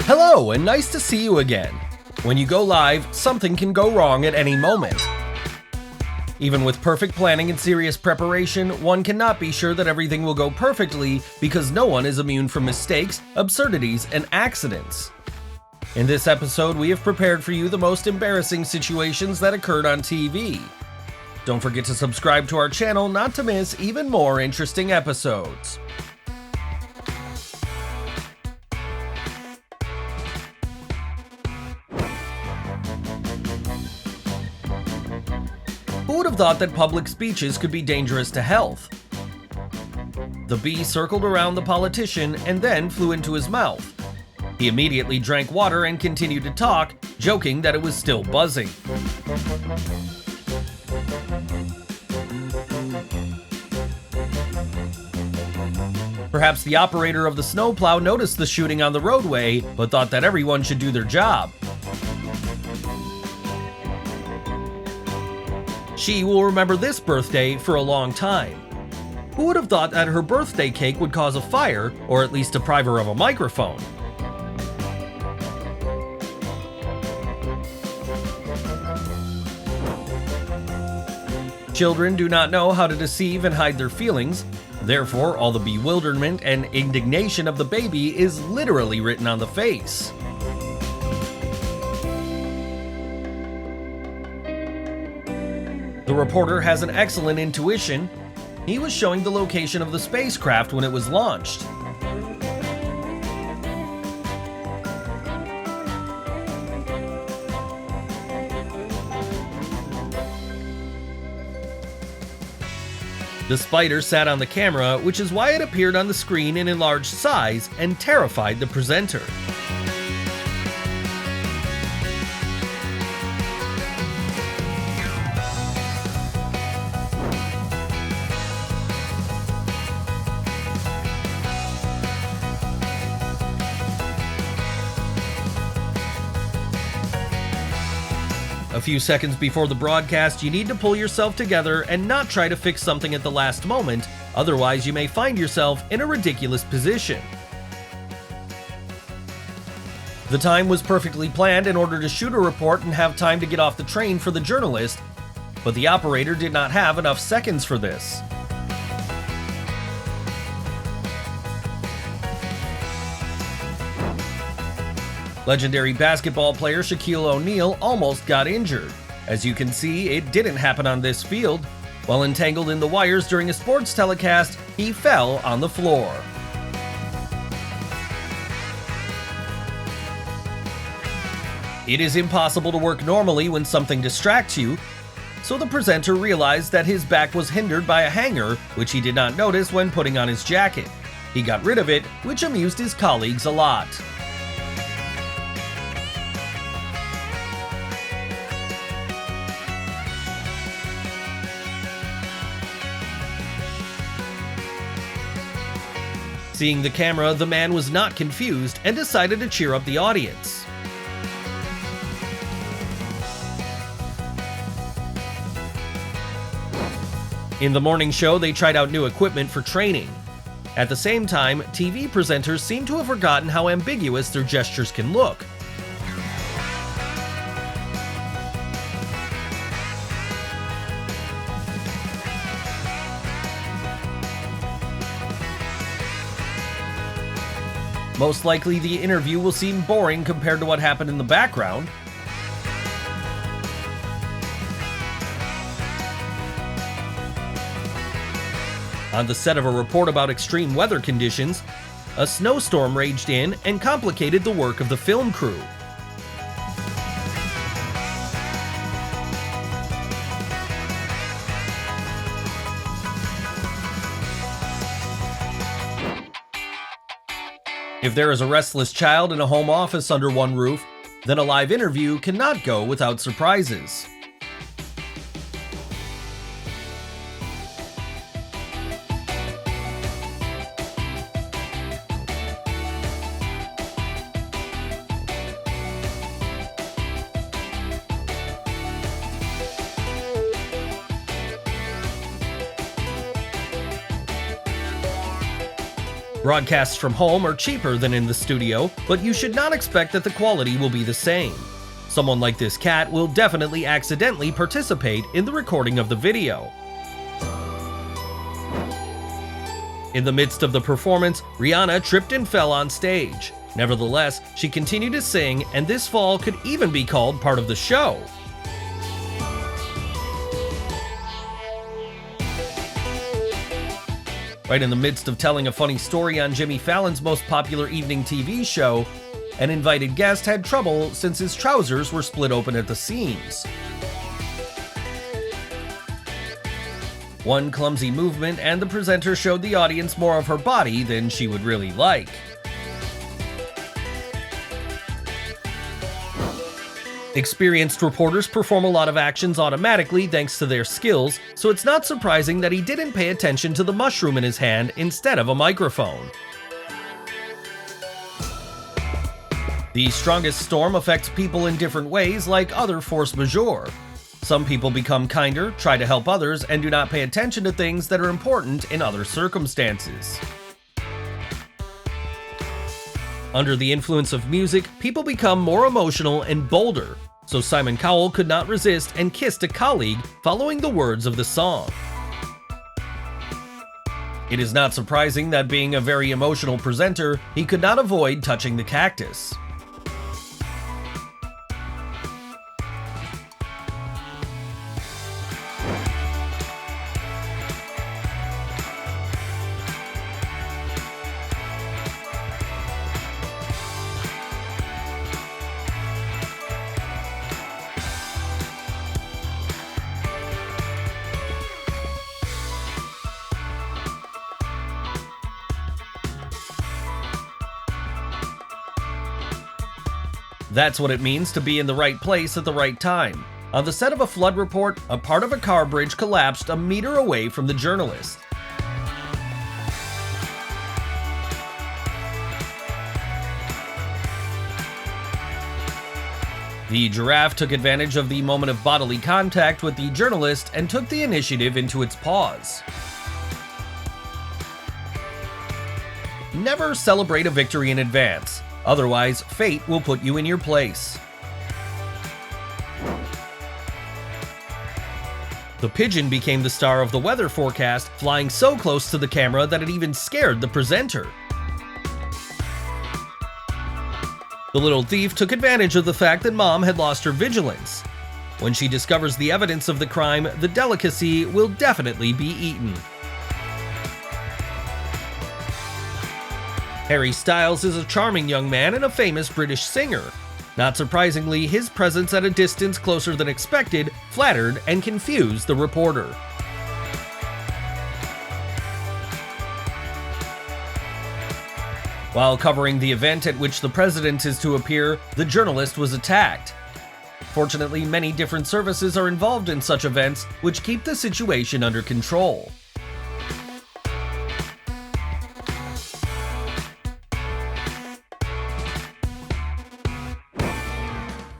Hello, and nice to see you again. When you go live, something can go wrong at any moment. Even with perfect planning and serious preparation, one cannot be sure that everything will go perfectly because no one is immune from mistakes, absurdities, and accidents. In this episode, we have prepared for you the most embarrassing situations that occurred on TV. Don't forget to subscribe to our channel not to miss even more interesting episodes. Who would have thought that public speeches could be dangerous to health? The bee circled around the politician and then flew into his mouth. He immediately drank water and continued to talk, joking that it was still buzzing. Perhaps the operator of the snowplow noticed the shooting on the roadway, but thought that everyone should do their job. She will remember this birthday for a long time. Who would have thought that her birthday cake would cause a fire, or at least deprive her of a microphone? Children do not know how to deceive and hide their feelings. Therefore, all the bewilderment and indignation of the baby is literally written on the face. The reporter has an excellent intuition. He was showing the location of the spacecraft when it was launched. The spider sat on the camera, which is why it appeared on the screen in enlarged size and terrified the presenter. A few seconds before the broadcast, you need to pull yourself together and not try to fix something at the last moment, otherwise you may find yourself in a ridiculous position. The time was perfectly planned in order to shoot a report and have time to get off the train for the journalist, but the operator did not have enough seconds for this. Legendary basketball player Shaquille O'Neal almost got injured. As you can see, it didn't happen on this field. While entangled in the wires during a sports telecast, he fell on the floor. It is impossible to work normally when something distracts you, so the presenter realized that his back was hindered by a hanger, which he did not notice when putting on his jacket. He got rid of it, which amused his colleagues a lot. Seeing the camera, the man was not confused and decided to cheer up the audience. In the morning show, they tried out new equipment for training. At the same time, TV presenters seem to have forgotten how ambiguous their gestures can look. Most likely, the interview will seem boring compared to what happened in the background. On the set of a report about extreme weather conditions, a snowstorm raged in and complicated the work of the film crew. If there is a restless child in a home office under one roof, then a live interview cannot go without surprises. Broadcasts from home are cheaper than in the studio, but you should not expect that the quality will be the same. Someone like this cat will definitely accidentally participate in the recording of the video. In the midst of the performance, Rihanna tripped and fell on stage. Nevertheless, she continued to sing, and this fall could even be called part of the show. Right in the midst of telling a funny story on Jimmy Fallon's most popular evening TV show, an invited guest had trouble since his trousers were split open at the seams. One clumsy movement and the presenter showed the audience more of her body than she would really like. Experienced reporters perform a lot of actions automatically thanks to their skills, so it's not surprising that he didn't pay attention to the mushroom in his hand instead of a microphone. The strongest storm affects people in different ways, like other force majeure. Some people become kinder, try to help others, and do not pay attention to things that are important in other circumstances. Under the influence of music, people become more emotional and bolder, so Simon Cowell could not resist and kissed a colleague following the words of the song. It is not surprising that being a very emotional presenter, he could not avoid touching the cactus. That's what it means to be in the right place at the right time. On the set of a flood report, a part of a car bridge collapsed a meter away from the journalist. The giraffe took advantage of the moment of bodily contact with the journalist and took the initiative into its paws. Never celebrate a victory in advance. Otherwise, fate will put you in your place. The pigeon became the star of the weather forecast, flying so close to the camera that it even scared the presenter. The little thief took advantage of the fact that Mom had lost her vigilance. When she discovers the evidence of the crime, the delicacy will definitely be eaten. Harry Styles is a charming young man and a famous British singer. Not surprisingly, his presence at a distance closer than expected flattered and confused the reporter. While covering the event at which the president is to appear, the journalist was attacked. Fortunately, many different services are involved in such events, which keep the situation under control.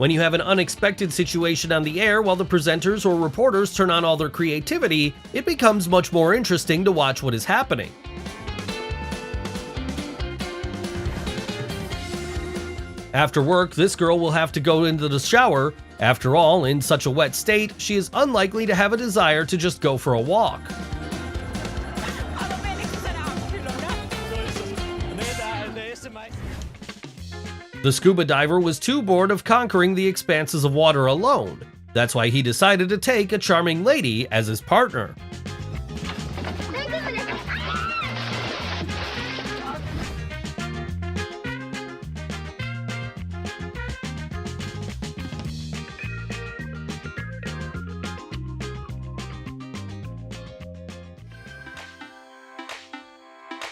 When you have an unexpected situation on the air while the presenters or reporters turn on all their creativity, it becomes much more interesting to watch what is happening. After work, this girl will have to go into the shower. After all, in such a wet state, she is unlikely to have a desire to just go for a walk. The scuba diver was too bored of conquering the expanses of water alone. That's why he decided to take a charming lady as his partner.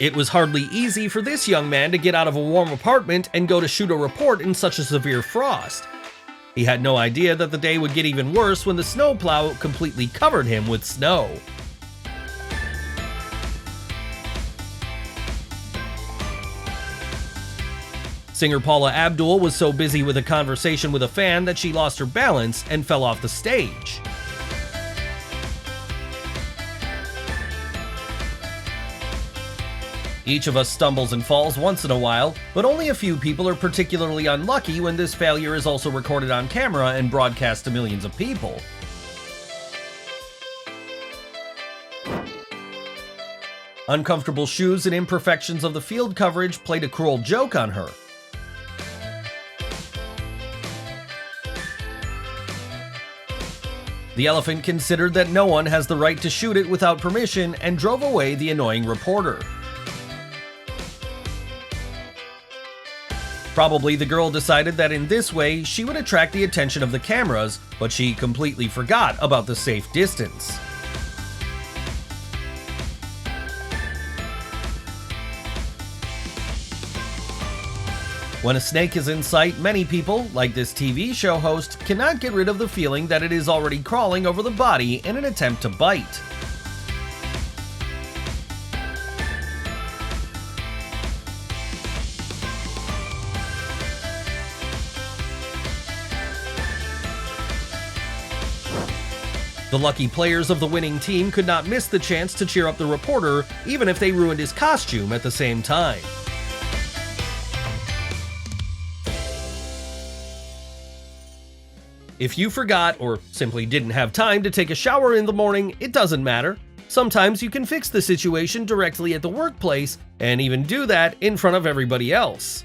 It was hardly easy for this young man to get out of a warm apartment and go to shoot a report in such a severe frost. He had no idea that the day would get even worse when the snowplow completely covered him with snow. Singer Paula Abdul was so busy with a conversation with a fan that she lost her balance and fell off the stage. Each of us stumbles and falls once in a while, but only a few people are particularly unlucky when this failure is also recorded on camera and broadcast to millions of people. Uncomfortable shoes and imperfections of the field coverage played a cruel joke on her. The elephant considered that no one has the right to shoot it without permission and drove away the annoying reporter. Probably the girl decided that in this way she would attract the attention of the cameras, but she completely forgot about the safe distance. When a snake is in sight, many people, like this TV show host, cannot get rid of the feeling that it is already crawling over the body in an attempt to bite. The lucky players of the winning team could not miss the chance to cheer up the reporter, even if they ruined his costume at the same time. If you forgot or simply didn't have time to take a shower in the morning, it doesn't matter. Sometimes you can fix the situation directly at the workplace and even do that in front of everybody else.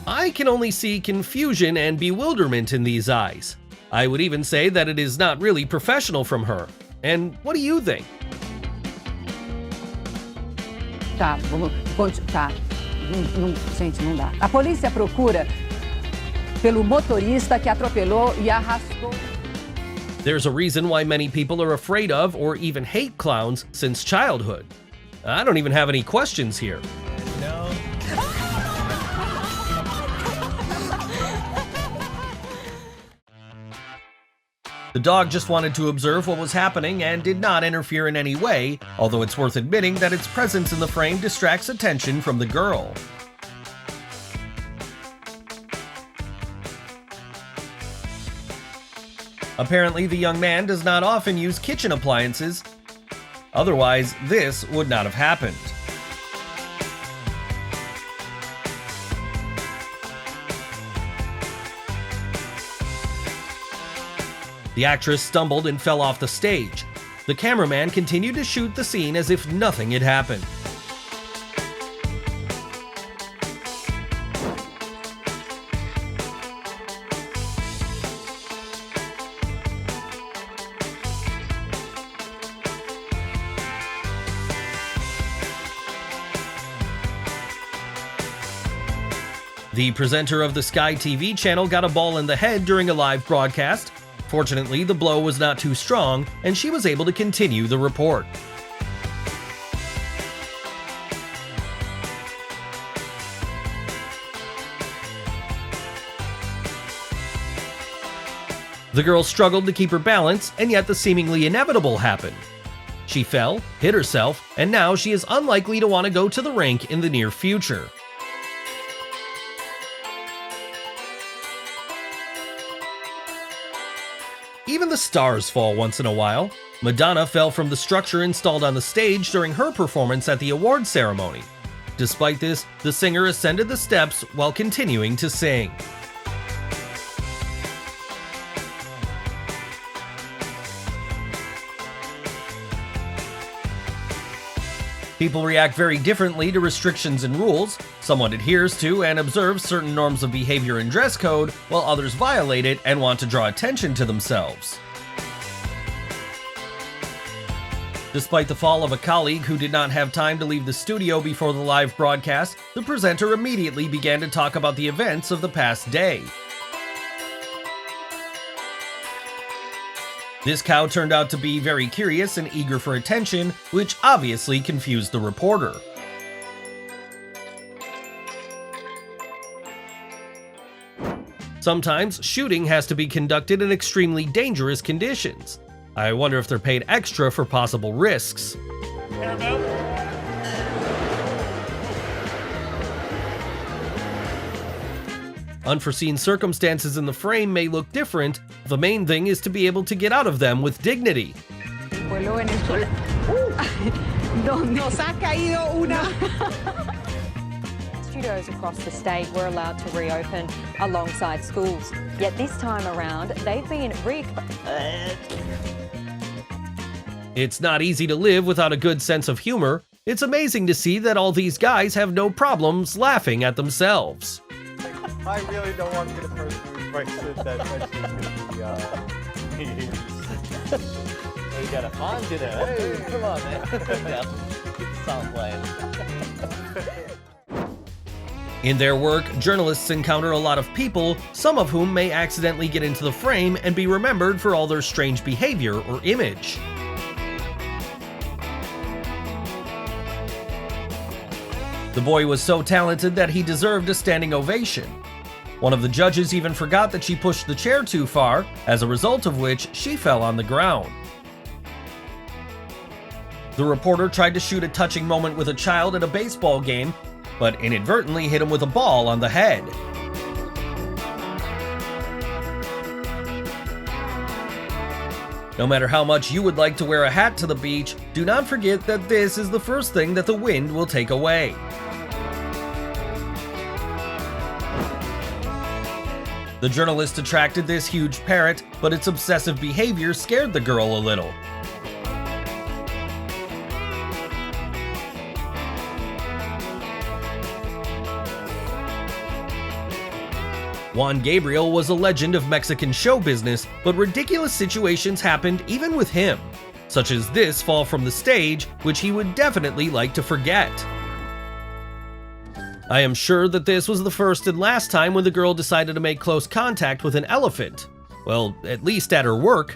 I can only see confusion and bewilderment in these eyes. I would even say that it is not really professional from her. And what do you think? Tá, gente, não dá. A polícia procura pelo motorista que atropelou e arrastou. There's a reason why many people are afraid of or even hate clowns since childhood. I don't even have any questions here. No. The dog just wanted to observe what was happening and did not interfere in any way, although it's worth admitting that its presence in the frame distracts attention from the girl. Apparently, the young man does not often use kitchen appliances. Otherwise, this would not have happened. The actress stumbled and fell off the stage. The cameraman continued to shoot the scene as if nothing had happened. The presenter of the Sky TV channel got a ball in the head during a live broadcast. Fortunately, the blow was not too strong, and she was able to continue the report. The girl struggled to keep her balance, and yet the seemingly inevitable happened. She fell, hit herself, and now she is unlikely to want to go to the rink in the near future. Even the stars fall once in a while. Madonna fell from the structure installed on the stage during her performance at the awards ceremony. Despite this, the singer ascended the steps while continuing to sing. People react very differently to restrictions and rules. Someone adheres to and observes certain norms of behavior and dress code, while others violate it and want to draw attention to themselves. Despite the fall of a colleague who did not have time to leave the studio before the live broadcast, the presenter immediately began to talk about the events of the past day. This cow turned out to be very curious and eager for attention, which obviously confused the reporter. Sometimes shooting has to be conducted in extremely dangerous conditions. I wonder if they're paid extra for possible risks. Unforeseen circumstances in the frame may look different. The main thing is to be able to get out of them with dignity. Nos ha caído una. Studios across the state were allowed to reopen alongside schools. Yet this time around, they've been It's not easy to live without a good sense of humor. It's amazing to see that all these guys have no problems laughing at themselves. I really don't want to be the person who breaks it that You got a Fonzie there. Hey, come on, man. Keep the song playing. In their work, journalists encounter a lot of people, some of whom may accidentally get into the frame and be remembered for all their strange behavior or image. The boy was so talented that he deserved a standing ovation. One of the judges even forgot that she pushed the chair too far, as a result of which she fell on the ground. The reporter tried to shoot a touching moment with a child at a baseball game, but inadvertently hit him with a ball on the head. No matter how much you would like to wear a hat to the beach, do not forget that this is the first thing that the wind will take away. The journalist attracted this huge parrot, but its obsessive behavior scared the girl a little. Juan Gabriel was a legend of Mexican show business, but ridiculous situations happened even with him, such as this fall from the stage, which he would definitely like to forget. I am sure that this was the first and last time when the girl decided to make close contact with an elephant. Well, at least at her work.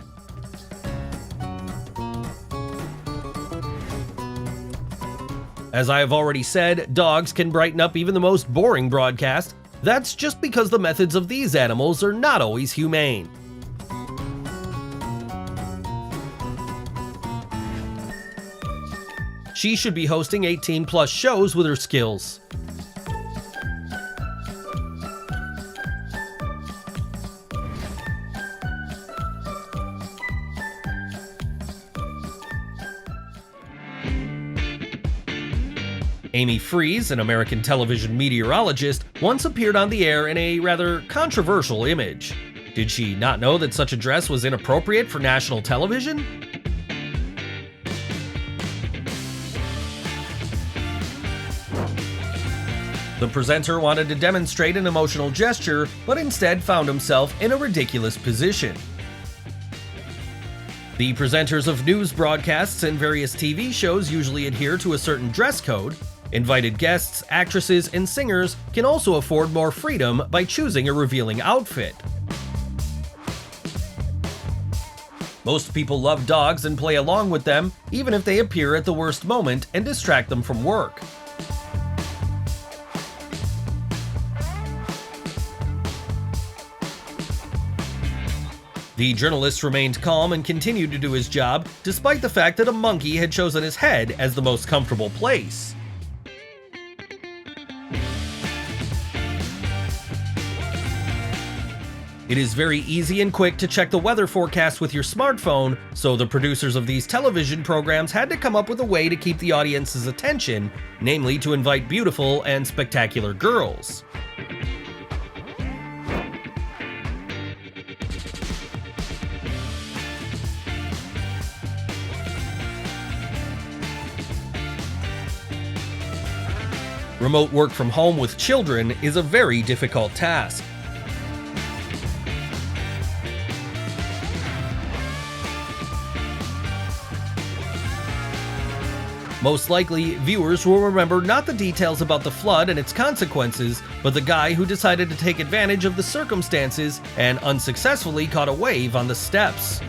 As I have already said, dogs can brighten up even the most boring broadcast. That's just because the methods of these animals are not always humane. She should be hosting 18+ shows with her skills. Amy Freeze, an American television meteorologist, once appeared on the air in a rather controversial image. Did she not know that such a dress was inappropriate for national television? The presenter wanted to demonstrate an emotional gesture, but instead found himself in a ridiculous position. The presenters of news broadcasts and various TV shows usually adhere to a certain dress code. Invited guests, actresses, and singers can also afford more freedom by choosing a revealing outfit. Most people love dogs and play along with them, even if they appear at the worst moment and distract them from work. The journalist remained calm and continued to do his job, despite the fact that a monkey had chosen his head as the most comfortable place. It is very easy and quick to check the weather forecast with your smartphone, so the producers of these television programs had to come up with a way to keep the audience's attention, namely to invite beautiful and spectacular girls. Remote work from home with children is a very difficult task. Most likely, viewers will remember not the details about the flood and its consequences, but the guy who decided to take advantage of the circumstances and unsuccessfully caught a wave on the steps.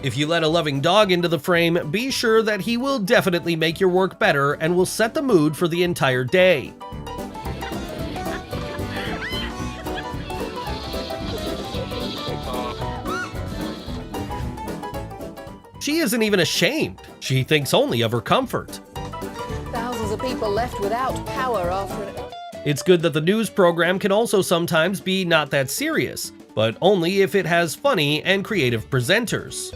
If you let a loving dog into the frame, be sure that he will definitely make your work better and will set the mood for the entire day. She isn't even ashamed. She thinks only of her comfort. Thousands of people left without power after an... It's good that the news program can also sometimes be not that serious, but only if it has funny and creative presenters.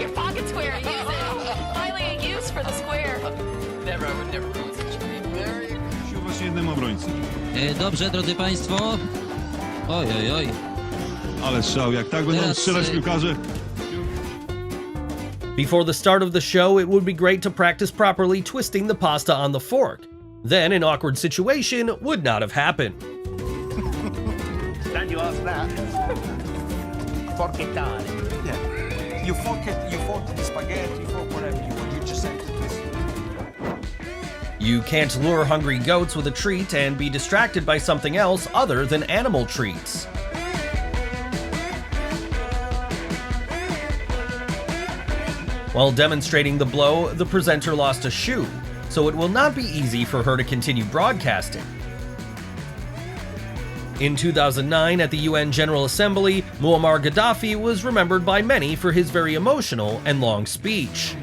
your pocket square. Use it. Finally a use for the square. Never, I would never do such a thing. Very... Właśnie jednym obrońcy. Dobrze, drodzy Państwo. Oj, oj, oj. Ale strzał, jak tak będą Teraz, strzelać piłkarze. Before the start of the show, it would be great to practice properly twisting the pasta on the fork. Then an awkward situation would not have happened. Glad you asked that. Forchettare. Yeah. You fork the spaghetti, you fork whatever you want. You just say this. You can't lure hungry goats with a treat and be distracted by something else other than animal treats. While demonstrating the blow, the presenter lost a shoe, so it will not be easy for her to continue broadcasting. In 2009, at the UN General Assembly, Muammar Gaddafi was remembered by many for his very emotional and long speech.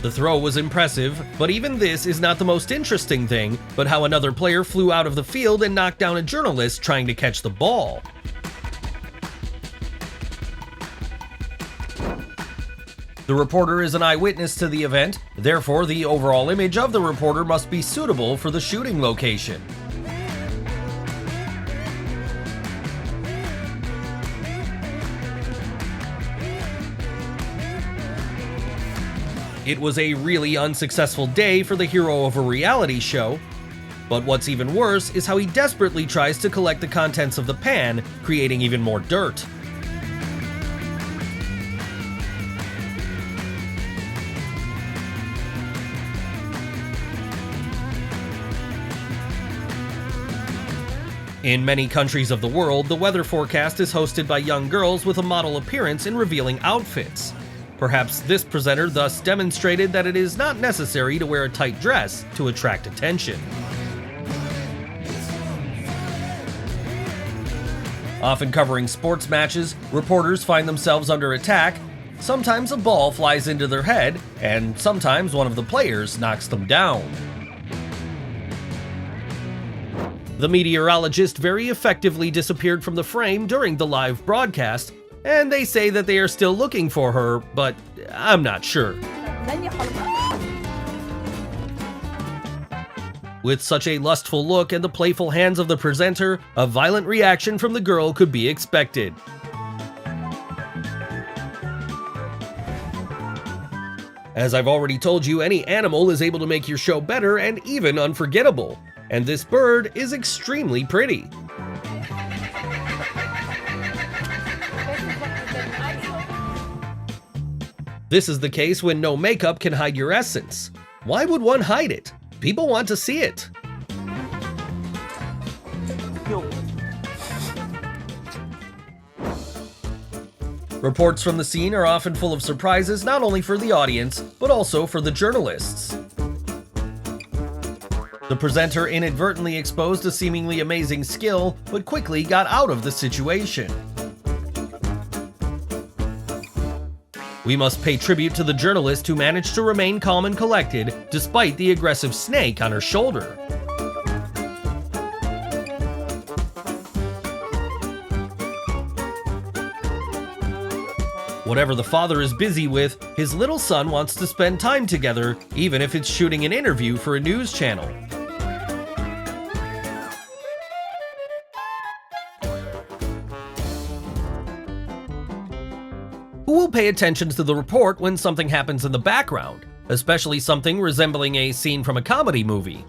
The throw was impressive, but even this is not the most interesting thing, but how another player flew out of the field and knocked down a journalist trying to catch the ball. The reporter is an eyewitness to the event, therefore the overall image of the reporter must be suitable for the shooting location. It was a really unsuccessful day for the hero of a reality show, but what's even worse is how he desperately tries to collect the contents of the pan, creating even more dirt. In many countries of the world, the weather forecast is hosted by young girls with a model appearance in revealing outfits. Perhaps this presenter thus demonstrated that it is not necessary to wear a tight dress to attract attention. Often covering sports matches, reporters find themselves under attack. Sometimes a ball flies into their head, and sometimes one of the players knocks them down. The meteorologist very effectively disappeared from the frame during the live broadcast, and they say that they are still looking for her, but I'm not sure. With such a lustful look and the playful hands of the presenter, a violent reaction from the girl could be expected. As I've already told you, any animal is able to make your show better and even unforgettable, and this bird is extremely pretty. This is the case when no makeup can hide your essence. Why would one hide it? People want to see it. Reports from the scene are often full of surprises not only for the audience, but also for the journalists. The presenter inadvertently exposed a seemingly amazing skill, but quickly got out of the situation. We must pay tribute to the journalist who managed to remain calm and collected despite the aggressive snake on her shoulder. Whatever the father is busy with, his little son wants to spend time together, even if it's shooting an interview for a news channel. Who will pay attention to the report when something happens in the background, especially something resembling a scene from a comedy movie?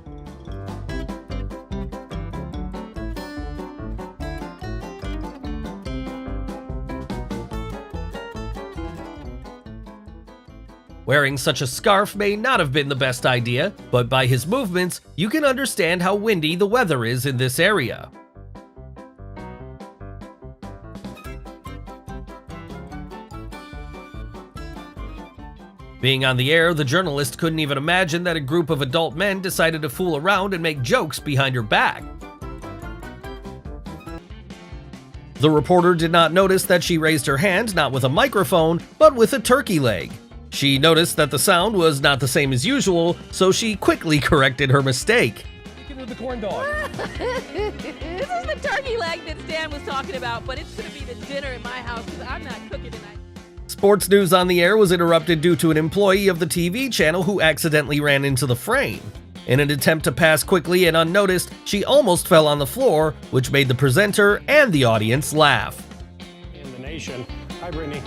Wearing such a scarf may not have been the best idea, but by his movements, you can understand how windy the weather is in this area. Being on the air, the journalist couldn't even imagine that a group of adult men decided to fool around and make jokes behind her back. The reporter did not notice that she raised her hand not with a microphone, but with a turkey leg. She noticed that the sound was not the same as usual, so she quickly corrected her mistake. ordered the corn dog. This is the turkey leg that Stan was talking about, but it's going to be the dinner at my house because I'm not cooking tonight. Sports news on the air was interrupted due to an employee of the TV channel who accidentally ran into the frame. In an attempt to pass quickly and unnoticed, she almost fell on the floor, which made the presenter and the audience laugh. In the nation. Hi, Brittany.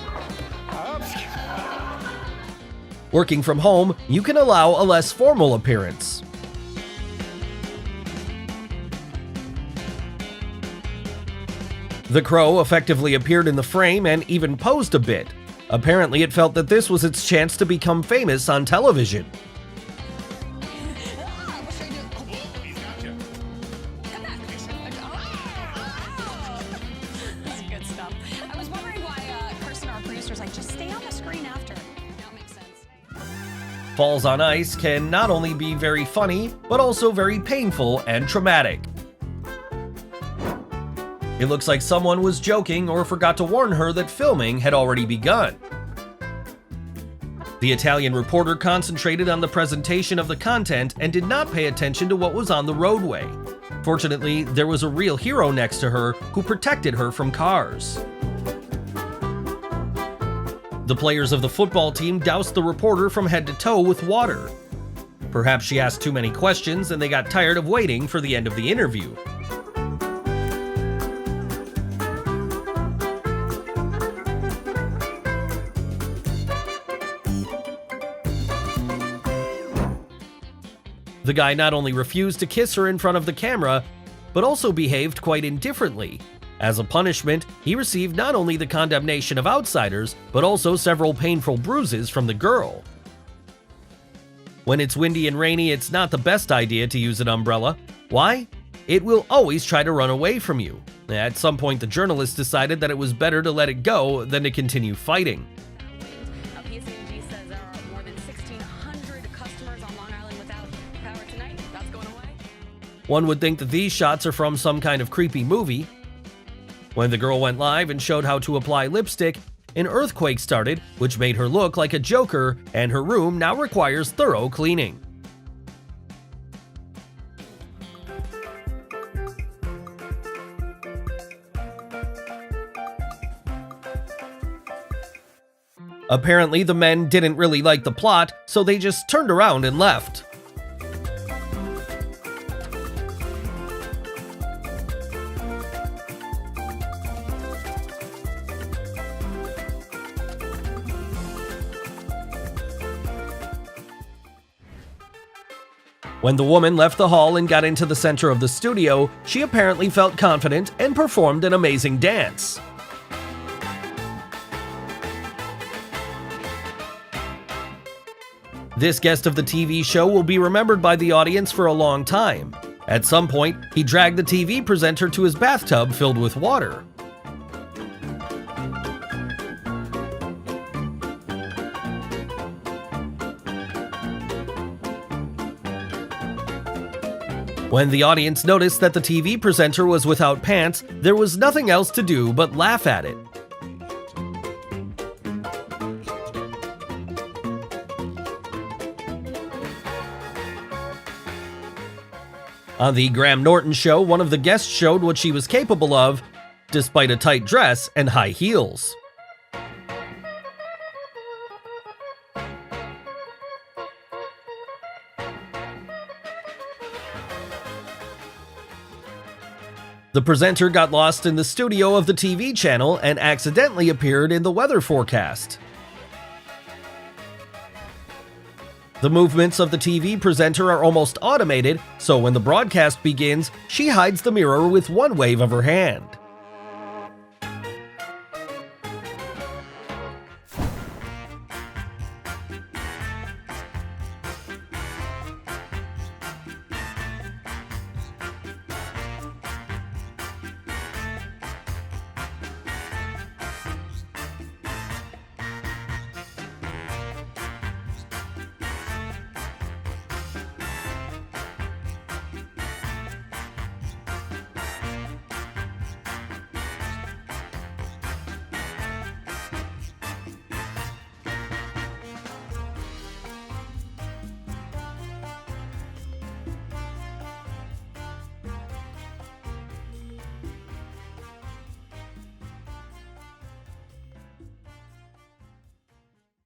Working from home, you can allow a less formal appearance. The crow effectively appeared in the frame and even posed a bit. Apparently, it felt that this was its chance to become famous on television. This is good stuff. I was wondering why Kirsten, our producer, is like, just stay on the screen after. That makes sense. Falls on ice can not only be very funny, but also very painful and traumatic. It looks like someone was joking or forgot to warn her that filming had already begun. The Italian reporter concentrated on the presentation of the content and did not pay attention to what was on the roadway. Fortunately, there was a real hero next to her who protected her from cars. The players of the football team doused the reporter from head to toe with water. Perhaps she asked too many questions and they got tired of waiting for the end of the interview. The guy not only refused to kiss her in front of the camera, but also behaved quite indifferently. As a punishment, he received not only the condemnation of outsiders, but also several painful bruises from the girl. When it's windy and rainy, it's not the best idea to use an umbrella. Why? It will always try to run away from you. At some point, the journalist decided that it was better to let it go than to continue fighting. PSE&G says there are more than 1,600 customers on Long Island without power tonight. That's going away. One would think that these shots are from some kind of creepy movie. When the girl went live and showed how to apply lipstick, an earthquake started, which made her look like a joker, and her room now requires thorough cleaning. Apparently, the men didn't really like the plot, so they just turned around and left. When the woman left the hall and got into the center of the studio, she apparently felt confident and performed an amazing dance. This guest of the TV show will be remembered by the audience for a long time. At some point, he dragged the TV presenter to his bathtub filled with water. When the audience noticed that the TV presenter was without pants, there was nothing else to do but laugh at it. On the Graham Norton show, one of the guests showed what she was capable of, despite a tight dress and high heels. The presenter got lost in the studio of the TV channel and accidentally appeared in the weather forecast. The movements of the TV presenter are almost automated, so when the broadcast begins, she hides the mirror with one wave of her hand.